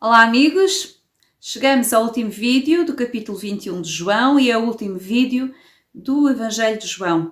Olá amigos, chegamos ao último vídeo do capítulo 21 de João e ao último vídeo do Evangelho de João.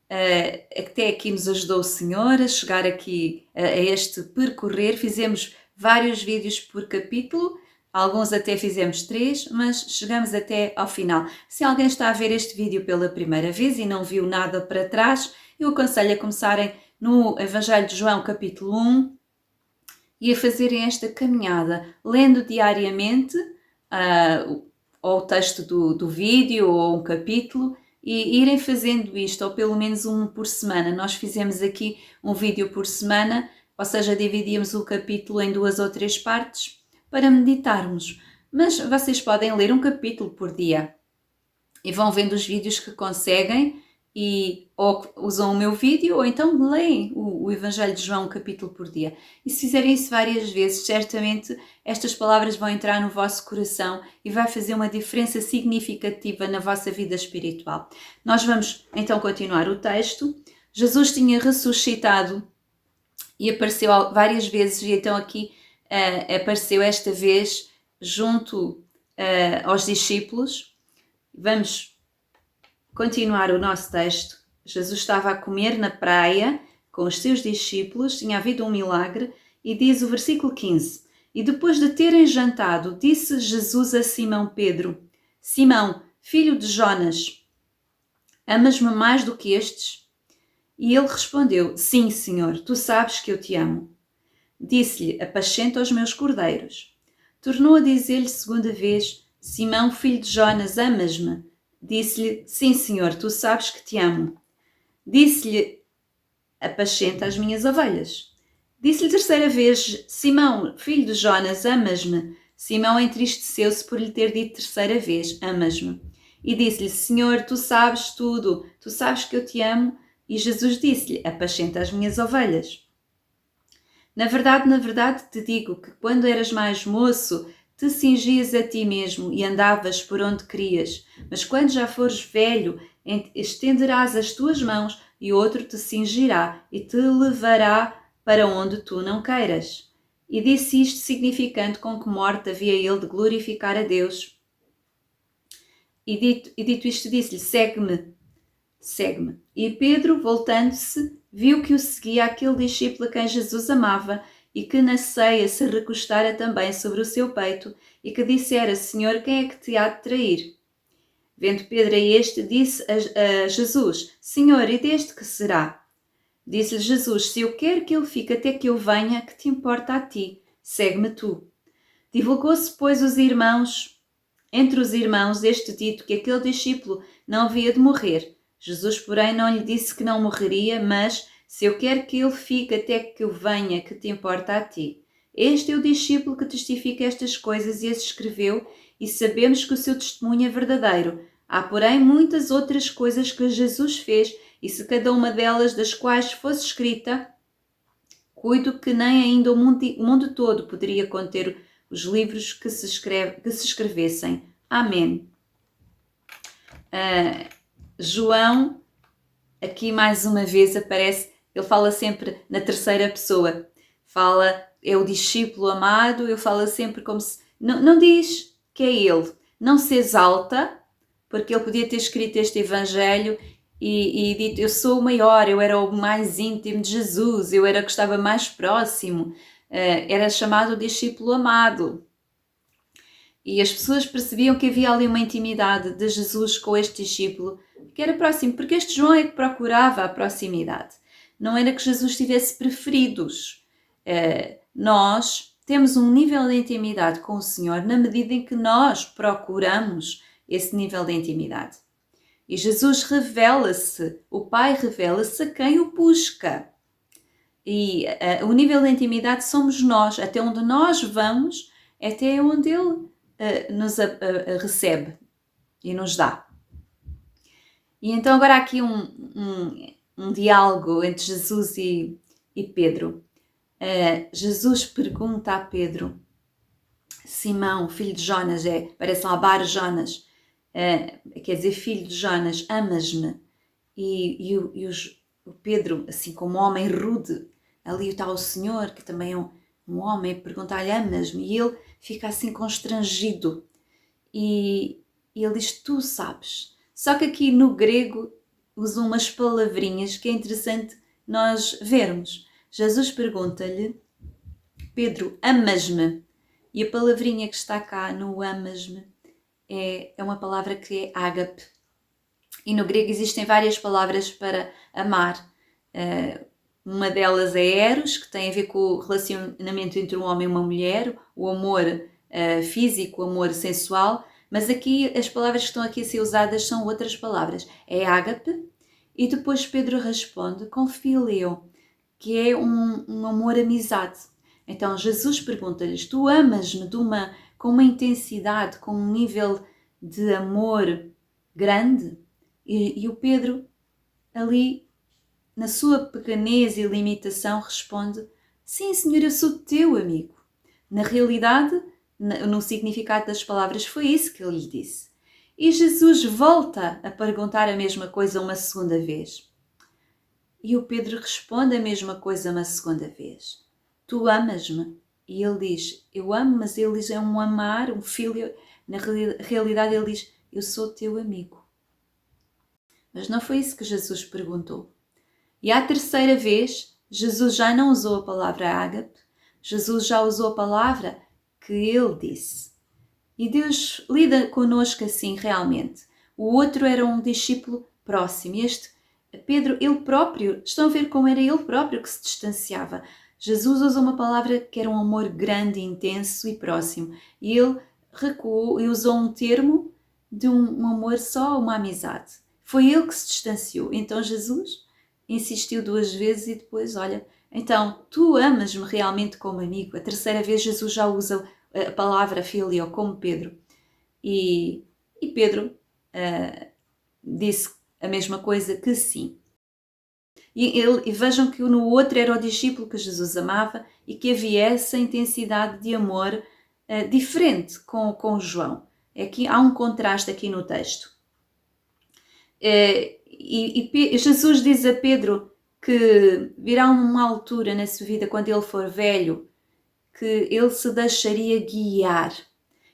Até aqui nos ajudou o Senhor a chegar aqui a este percorrer. Fizemos vários vídeos por capítulo, alguns até fizemos 3, mas chegamos até ao final. Se alguém está a ver este vídeo pela primeira vez e não viu nada para trás, eu aconselho a começarem no Evangelho de João capítulo 1, e a fazerem esta caminhada, lendo diariamente ou o texto do vídeo ou um capítulo e irem fazendo isto, ou pelo menos um por semana. Nós fizemos aqui um vídeo por semana, ou seja, dividíamos o capítulo em 2 ou 3 partes para meditarmos. Mas vocês podem ler um capítulo por dia e vão vendo os vídeos que conseguem e ou usam o meu vídeo ou então leem o Evangelho de João um capítulo por dia. E se fizerem isso várias vezes, certamente estas palavras vão entrar no vosso coração e vai fazer uma diferença significativa na vossa vida espiritual. Nós vamos então continuar o texto. Jesus tinha ressuscitado e apareceu várias vezes, e então aqui apareceu esta vez junto aos discípulos. Vamos continuar o nosso texto. Jesus estava a comer na praia com os seus discípulos, tinha havido um milagre, e diz o versículo 15: E depois de terem jantado, disse Jesus a Simão Pedro: Simão, filho de Jonas, amas-me mais do que estes? E ele respondeu: Sim, Senhor, tu sabes que eu te amo. Disse-lhe: Apacenta os meus cordeiros. Tornou a dizer-lhe segunda vez: Simão, filho de Jonas, amas-me? Disse-lhe: Sim, Senhor, tu sabes que te amo. Disse-lhe: Apacenta as minhas ovelhas. Disse-lhe terceira vez: Simão, filho de Jonas, amas-me? Simão entristeceu-se por lhe ter dito terceira vez: Amas-me? E disse-lhe: Senhor, tu sabes tudo, tu sabes que eu te amo. E Jesus disse-lhe: Apacenta as minhas ovelhas. Na verdade te digo que quando eras mais moço, te cingias a ti mesmo e andavas por onde querias. Mas quando já fores velho, estenderás as tuas mãos e outro te cingirá e te levará para onde tu não queiras. E disse isto significando com que morte havia ele de glorificar a Deus. E dito isto, disse-lhe: Segue-me. Segue-me. E Pedro, voltando-se, viu que o seguia aquele discípulo a quem Jesus amava e que na ceia se recostara também sobre o seu peito e que dissera: Senhor, quem é que te há de trair? Vendo Pedro a este, disse a Jesus: Senhor, e deste que será? Disse-lhe Jesus: Se eu quero que ele fique até que eu venha, que te importa a ti? Segue-me tu. Divulgou-se, pois, entre os irmãos este dito que aquele discípulo não havia de morrer. Jesus, porém, não lhe disse que não morreria, mas: se eu quero que ele fique até que eu venha, que te importa a ti? Este é o discípulo que testifica estas coisas e as escreveu, e sabemos que o seu testemunho é verdadeiro. Há, porém, muitas outras coisas que Jesus fez, e se cada uma delas das quais fosse escrita, cuido que nem ainda o mundo todo poderia conter os livros que se escrevessem. Amém. João, aqui mais uma vez aparece, ele fala sempre na terceira pessoa. É o discípulo amado, ele fala sempre como se... Não diz que é ele. Não se exalta, porque ele podia ter escrito este evangelho e dito: eu sou o maior, eu era o mais íntimo de Jesus, eu era o que estava mais próximo. Era chamado discípulo amado. E as pessoas percebiam que havia ali uma intimidade de Jesus com este discípulo, que era próximo, porque este João é que procurava a proximidade. Não era que Jesus tivesse preferidos. Nós temos um nível de intimidade com o Senhor na medida em que nós procuramos esse nível de intimidade. E Jesus revela-se, o Pai revela-se a quem o busca. E o nível de intimidade somos nós, até onde nós vamos, até onde Ele nos recebe e nos dá. E então agora há aqui um diálogo entre Jesus e Pedro. Jesus pergunta a Pedro: Simão, filho de Jonas, parece lá Bar Jonas, quer dizer filho de Jonas, amas-me? E o Pedro, assim como um homem rude, ali está o Senhor, que também um homem perguntar-lhe: amas-me? E ele fica assim constrangido. E ele diz: tu sabes. Só que aqui no grego usam umas palavrinhas que é interessante nós vermos. Jesus pergunta-lhe: Pedro, amas-me? E a palavrinha que está cá no amas-me é uma palavra que é ágape. E no grego existem várias palavras para amar. Uma delas é eros, que tem a ver com o relacionamento entre um homem e uma mulher, o amor físico, o amor sensual. Mas aqui as palavras que estão aqui a ser usadas são outras palavras. É ágape, e depois Pedro responde com fileo, que é um amor-amizade. Então Jesus pergunta-lhes: tu amas-me com uma intensidade, com um nível de amor grande? E o Pedro, ali, na sua pequenez e limitação, responde: sim, Senhor, eu sou teu amigo. Na realidade, no significado das palavras, foi isso que ele lhe disse. E Jesus volta a perguntar a mesma coisa uma segunda vez. E o Pedro responde a mesma coisa uma segunda vez: tu amas-me? E ele diz: eu amo, mas ele diz: é um amar, um filho. Na realidade ele diz: eu sou teu amigo. Mas não foi isso que Jesus perguntou. E à terceira vez, Jesus já não usou a palavra ágape, Jesus já usou a palavra que ele disse. E Deus lida connosco assim realmente. O outro era um discípulo próximo. Este Pedro, ele próprio, estão a ver como era ele próprio que se distanciava. Jesus usou uma palavra que era um amor grande, intenso e próximo. E ele recuou e usou um termo de um amor só, uma amizade. Foi ele que se distanciou. Então Jesus insistiu duas vezes e depois, olha, então tu amas-me realmente como amigo. A terceira vez Jesus já usa a palavra filio como Pedro. E Pedro disse a mesma coisa que sim. E vejam que no outro era o discípulo que Jesus amava e que havia essa intensidade de amor diferente com João. Aqui, há um contraste aqui no texto. E Jesus diz a Pedro que virá uma altura na sua vida, quando ele for velho, que ele se deixaria guiar.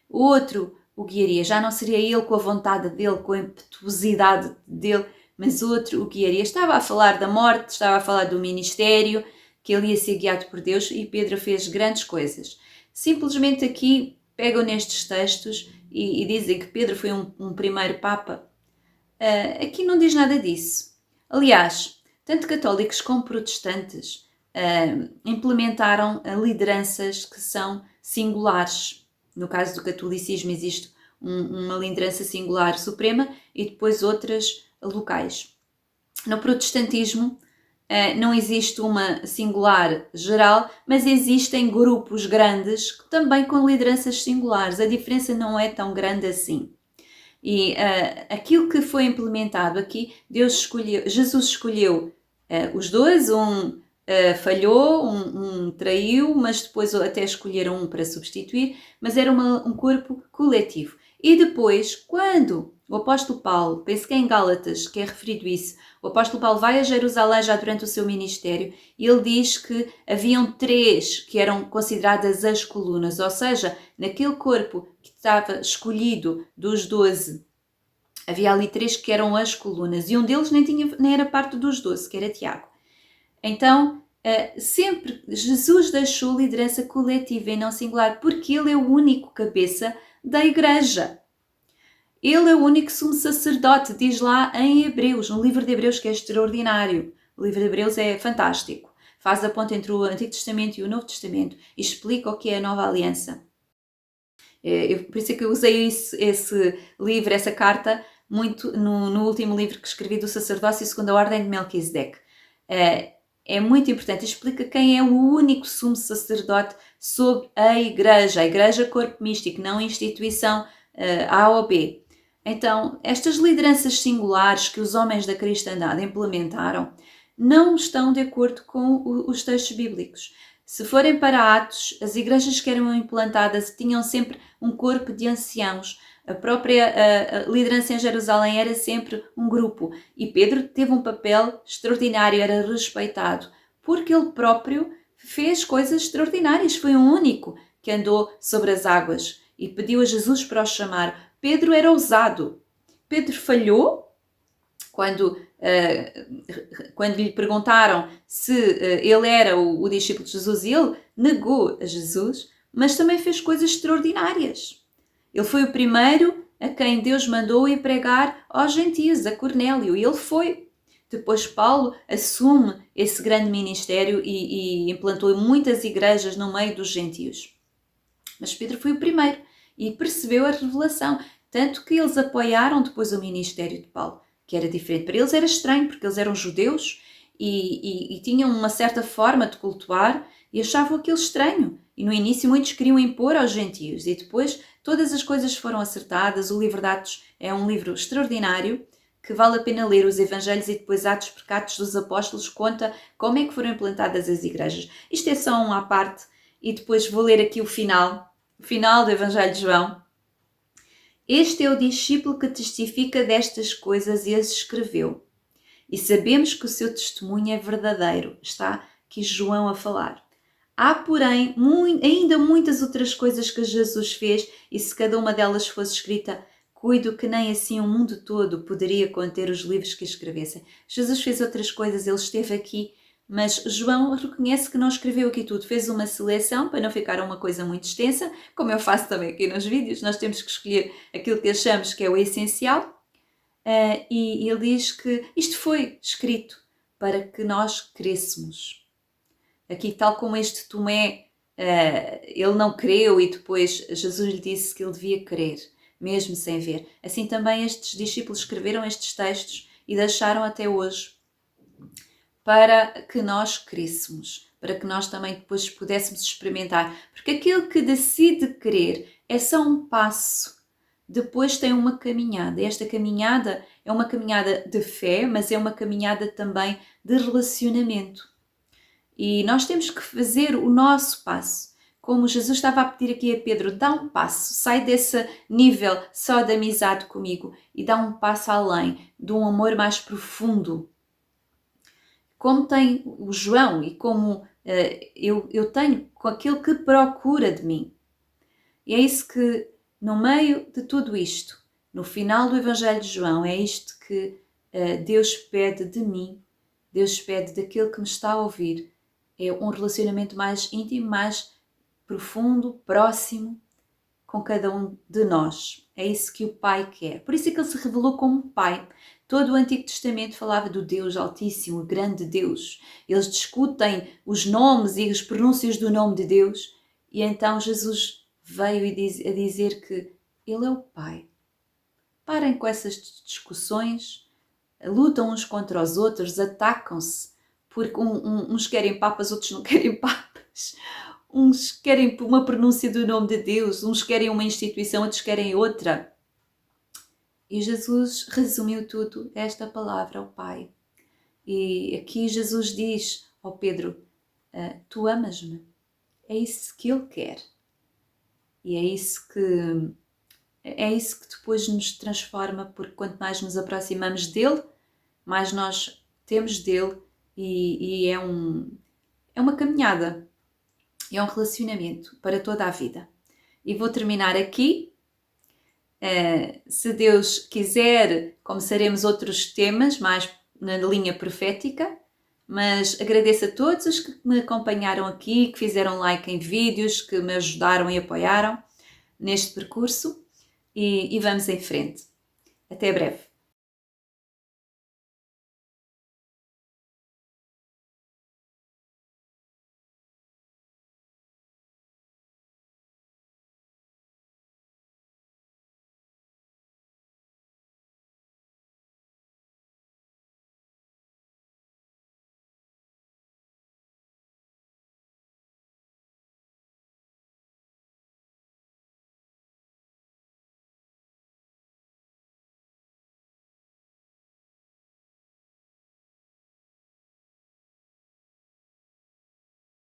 O outro o guiaria, já não seria ele com a vontade dele, com a impetuosidade dele, mas outro o guiaria. Estava a falar da morte, estava a falar do ministério, que ele ia ser guiado por Deus, e Pedro fez grandes coisas. Simplesmente aqui pegam nestes textos e dizem que Pedro foi um primeiro papa. Aqui não diz nada disso. Aliás, tanto católicos como protestantes implementaram lideranças que são singulares. No caso do catolicismo existe uma liderança singular suprema e depois outras locais. No protestantismo não existe uma singular geral, mas existem grupos grandes também com lideranças singulares. A diferença não é tão grande assim. E aquilo que foi implementado aqui, Jesus escolheu os dois, falhou, um traiu, mas depois até escolheram um para substituir, mas era um corpo coletivo. E depois, quando o apóstolo Paulo, penso que é em Gálatas que é referido isso, o apóstolo Paulo vai a Jerusalém já durante o seu ministério e ele diz que haviam 3 que eram consideradas as colunas, ou seja, naquele corpo que estava escolhido dos 12, havia ali 3 que eram as colunas e um deles nem era parte dos 12, que era Tiago. Então, sempre Jesus deixou liderança coletiva e não singular, porque ele é o único cabeça da igreja. Ele é o único sumo sacerdote, diz lá em Hebreus, no livro de Hebreus, que é extraordinário. O livro de Hebreus é fantástico. Faz a ponte entre o Antigo Testamento e o Novo Testamento e explica o que é a nova aliança. Por isso é que eu usei esse livro, essa carta, muito no último livro que escrevi do sacerdócio segundo a ordem de Melquisedeque. É muito importante, explica quem é o único sumo sacerdote sobre a igreja corpo místico, não instituição A ou B. Então, estas lideranças singulares que os homens da cristandade implementaram não estão de acordo com os textos bíblicos. Se forem para Atos, as igrejas que eram implantadas tinham sempre um corpo de anciãos. A própria liderança em Jerusalém era sempre um grupo. E Pedro teve um papel extraordinário, era respeitado, porque ele próprio fez coisas extraordinárias, foi o único que andou sobre as águas e pediu a Jesus para o chamar. Pedro era ousado. Pedro falhou quando lhe perguntaram se ele era o discípulo de Jesus, e ele negou a Jesus, mas também fez coisas extraordinárias. Ele foi o primeiro a quem Deus mandou ir pregar aos gentios, a Cornélio, e ele foi. Depois Paulo assume esse grande ministério e implantou muitas igrejas no meio dos gentios. Mas Pedro foi o primeiro e percebeu a revelação, tanto que eles apoiaram depois o ministério de Paulo, que era diferente. Para eles era estranho, porque eles eram judeus e tinham uma certa forma de cultuar e achavam aquilo estranho. E no início muitos queriam impor aos gentios e depois todas as coisas foram acertadas. O livro de Atos é um livro extraordinário que vale a pena ler. Os Evangelhos e depois Atos Pecados dos Apóstolos conta como é que foram implantadas as igrejas. Isto é só um à parte e depois vou ler aqui o final do Evangelho de João. Este é o discípulo que testifica destas coisas e as escreveu. E sabemos que o seu testemunho é verdadeiro. Está aqui João a falar. Há, porém, ainda muitas outras coisas que Jesus fez, e se cada uma delas fosse escrita, cuido que nem assim o mundo todo poderia conter os livros que escrevessem. Jesus fez outras coisas, ele esteve aqui, mas João reconhece que não escreveu aqui tudo. Fez uma seleção para não ficar uma coisa muito extensa, como eu faço também aqui nos vídeos. Nós temos que escolher aquilo que achamos que é o essencial. E ele diz que isto foi escrito para que nós crescêssemos. Aqui, tal como este Tomé, ele não creu e depois Jesus lhe disse que ele devia crer, mesmo sem ver. Assim também estes discípulos escreveram estes textos e deixaram até hoje para que nós crescêssemos, para que nós também depois pudéssemos experimentar. Porque aquele que decide crer é só um passo. Depois tem uma caminhada. Esta caminhada é uma caminhada de fé, mas é uma caminhada também de relacionamento. E nós temos que fazer o nosso passo. Como Jesus estava a pedir aqui a Pedro, dá um passo, sai desse nível só de amizade comigo e dá um passo além, de um amor mais profundo. Como tem o João e como eu tenho com aquele que procura de mim. E é isso que, no meio de tudo isto, no final do Evangelho de João, é isto que Deus pede de mim, Deus pede daquele que me está a ouvir. É um relacionamento mais íntimo, mais profundo, próximo com cada um de nós. É isso que o Pai quer. Por isso é que ele se revelou como Pai. Todo o Antigo Testamento falava do Deus Altíssimo, o grande Deus. Eles discutem os nomes e as pronúncias do nome de Deus. E então Jesus veio a dizer que Ele é o Pai. Parem com essas discussões, lutam uns contra os outros, atacam-se, porque uns querem papas, outros não querem papas. Uns querem uma pronúncia do nome de Deus, uns querem uma instituição, outros querem outra. E Jesus resumiu tudo esta palavra ao Pai. E aqui Jesus diz ao Pedro, tu amas-me. É isso que Ele quer. E é isso que depois nos transforma, porque quanto mais nos aproximamos dele, mais nós temos dele e é uma caminhada, é um relacionamento para toda a vida. E vou terminar aqui. Se Deus quiser, começaremos outros temas mais na linha profética, mas agradeço a todos os que me acompanharam aqui, que fizeram like em vídeos, que me ajudaram e apoiaram neste percurso e vamos em frente. Até breve.